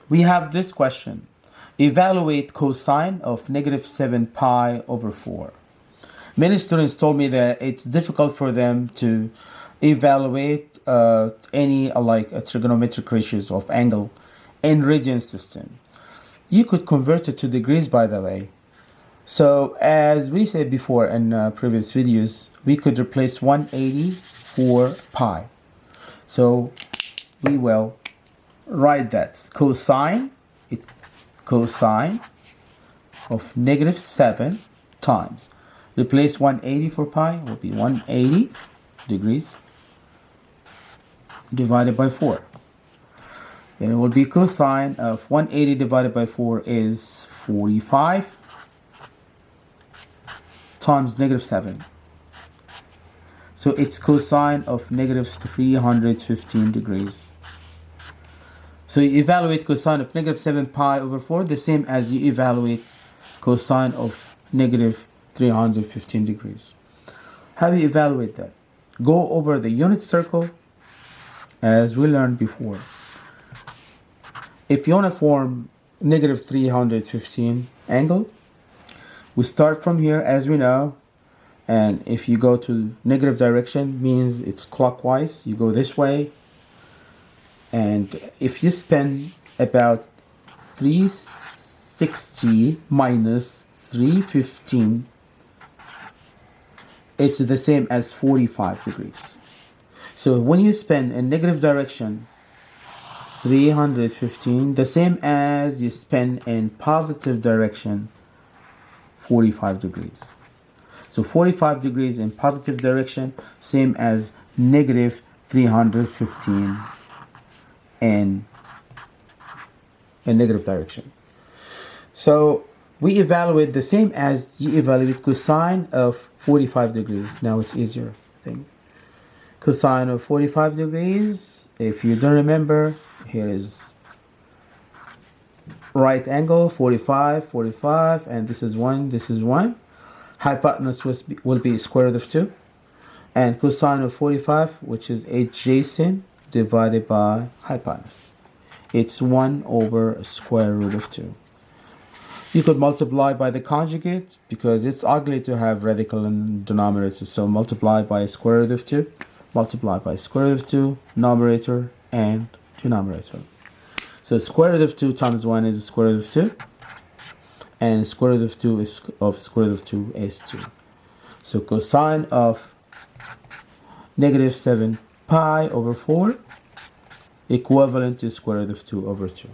We have this question. Evaluate cosine of negative 7 pi over 4. Many students told me that it's difficult for them to evaluate any trigonometric ratios of angle in radian system. You could convert it to degrees, by the way. So as we said before in previous videos, we could replace 180 for pi. So we will write that cosine of negative 7 times. Replace 180 for pi, will be 180 degrees divided by 4. Then it will be cosine of 180 divided by 4 is 45 times negative 7. So it's cosine of negative 315 degrees. So you evaluate cosine of negative 7 pi over 4 the same as you evaluate cosine of negative 315 degrees. How do you evaluate that? Go over the unit circle as we learned before. If you want to form negative 315 angle, we start from here as we know, and if you go to negative direction means it's clockwise, you go this way, and if you spin about 360 minus 315, it's the same as 45 degrees. So when you spin in negative direction 315, the same as you spin in positive direction 45 degrees. So 45 degrees in positive direction, same as negative 315 in negative direction. So we evaluate the same as you evaluate cosine of 45 degrees. Now it's easier thing. Cosine of 45 degrees, if you don't remember, here is right angle, 45, 45, and this is 1, this is 1. Hypotenuse will be square root of 2. And cosine of 45, which is adjacent divided by hypotenuse. It's 1 over square root of 2. You could multiply by the conjugate because it's ugly to have radical in denominator. So multiply by square root of 2. Multiply by square root of 2, numerator and denominator. So square root of 2 times 1 is square root of 2. And square root of 2 is square root of 2 is 2. So cosine of negative 7 pi over 4 equivalent to square root of 2 over 2.